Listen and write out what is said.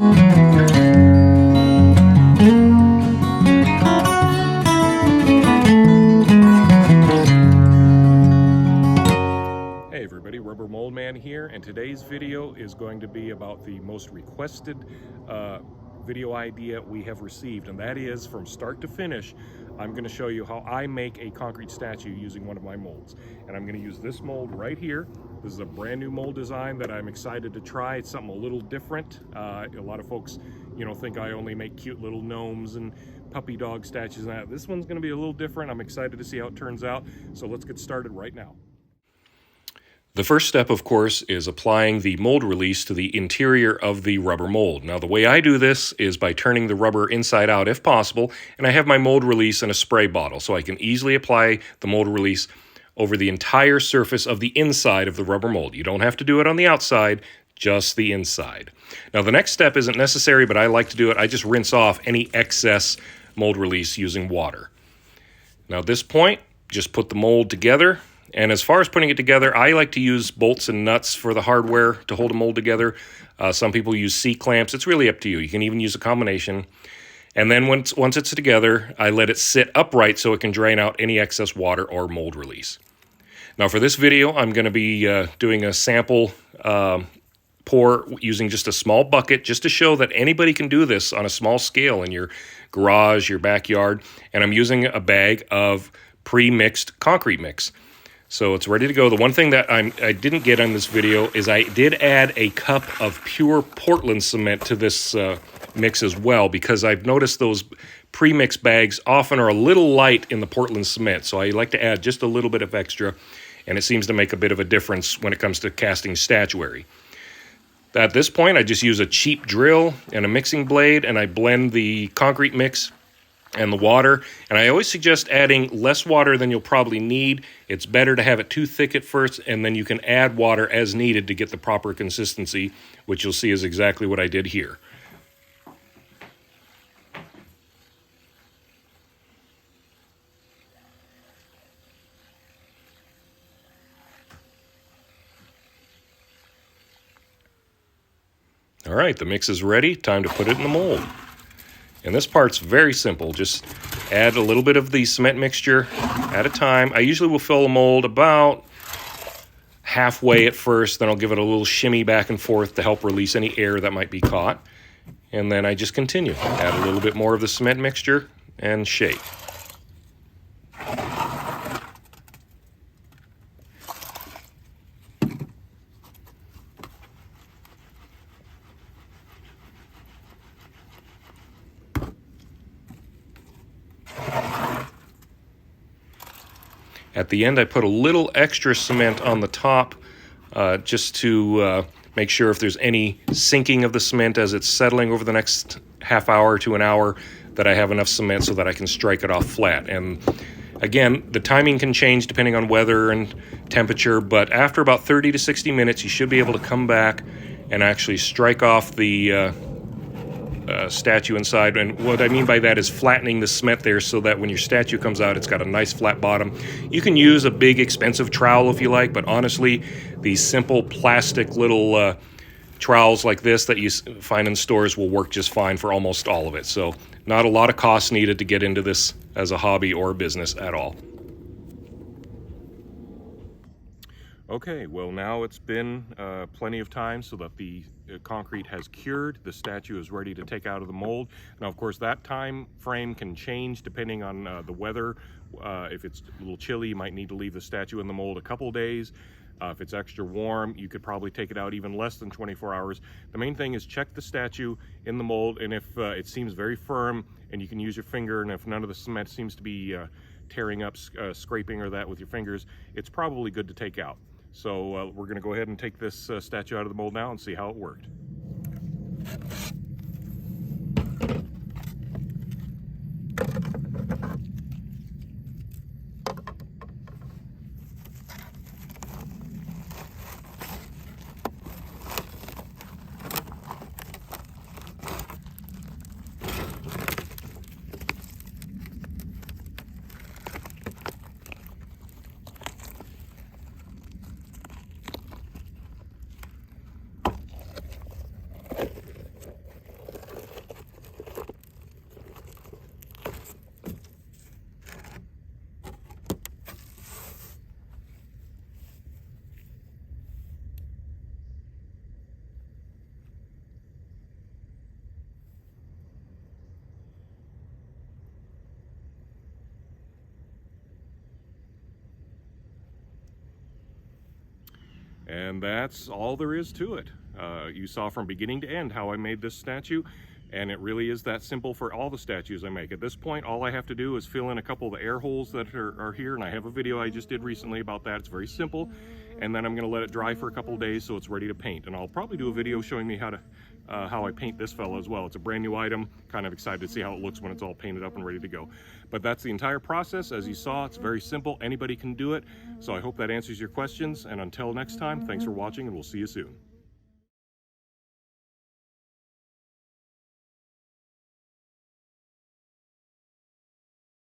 Hey everybody, rubbermoldman here, and today's video is going to be about the most requested video idea we have received, and that is from start to finish. I'm going to show you how I make a concrete statue using one of my molds, and I'm going to use this mold right here. This is a brand new mold design that I'm excited to try. It's something a little different. A lot of folks, think I only make cute little gnomes and puppy dog statues and that. This one's going to be a little different. I'm excited to see how it turns out, so let's get started right now. The first step, of course, is applying the mold release to the interior of the rubber mold. Now, the way I do this is by turning the rubber inside out if possible, and I have my mold release in a spray bottle, so I can easily apply the mold release over the entire surface of the inside of the rubber mold. You don't have to do it on the outside, just the inside. Now, the next step isn't necessary, but I like to do it. I just rinse off any excess mold release using water. Now, at this point, just put the mold together. And as far as putting it together, I like to use bolts and nuts for the hardware to hold a mold together. Some people use C-clamps. It's really up to you. You can even use a combination. And then once it's together, I let it sit upright so it can drain out any excess water or mold release. Now for this video, I'm going to be doing a sample pour using just a small bucket, just to show that anybody can do this on a small scale in your garage, your backyard. And I'm using a bag of pre-mixed concrete mix. So it's ready to go. The one thing that I didn't get on this video is I did add a cup of pure Portland cement to this mix as well, because I've noticed those pre-mixed bags often are a little light in the Portland cement. So I like to add just a little bit of extra, and it seems to make a bit of a difference when it comes to casting statuary. At this point, I just use a cheap drill and a mixing blade, and I blend the concrete mix and the water, and I always suggest adding less water than you'll probably need. It's better to have it too thick at first, and then you can add water as needed to get the proper consistency, which you'll see is exactly what I did here. All right, the mix is ready. Time to put it in the mold. And this part's very simple. Just add a little bit of the cement mixture at a time. I usually will fill a mold about halfway at first, then I'll give it a little shimmy back and forth to help release any air that might be caught. And then I just continue. Add a little bit more of the cement mixture and shake. At the end, I put a little extra cement on the top just to make sure if there's any sinking of the cement as it's settling over the next half hour to an hour, that I have enough cement so that I can strike it off flat. And again, the timing can change depending on weather and temperature, but after about 30 to 60 minutes, you should be able to come back and actually strike off the statue inside. And what I mean by that is flattening the cement there so that when your statue comes out, it's got a nice flat bottom. You can use a big expensive trowel if you like, but honestly, these simple plastic little trowels like this that you find in stores will work just fine for almost all of it. So not a lot of cost needed to get into this as a hobby or a business at all. Okay, well now it's been plenty of time so that the concrete has cured. The statue is ready to take out of the mold. Now, of course, that time frame can change depending on the weather. If it's a little chilly, you might need to leave the statue in the mold a couple days. If it's extra warm, you could probably take it out even less than 24 hours. The main thing is check the statue in the mold, and if it seems very firm, and you can use your finger, and if none of the cement seems to be tearing up, scraping or that with your fingers, it's probably good to take out. So we're going to go ahead and take this statue out of the mold now and see how it worked. And that's all there is to it. You saw from beginning to end how I made this statue, and it really is that simple for all the statues I make. At this point, all I have to do is fill in a couple of the air holes that are here, and I have a video I just did recently about that. It's very simple, and then I'm going to let it dry for a couple of days so it's ready to paint. And I'll probably do a video showing me how I paint this fella as well. It's a brand new item. Kind of excited to see how it looks when it's all painted up and ready to go. But that's the entire process. As you saw, it's very simple. Anybody can do it. So I hope that answers your questions. And until next time, thanks for watching, and we'll see you soon.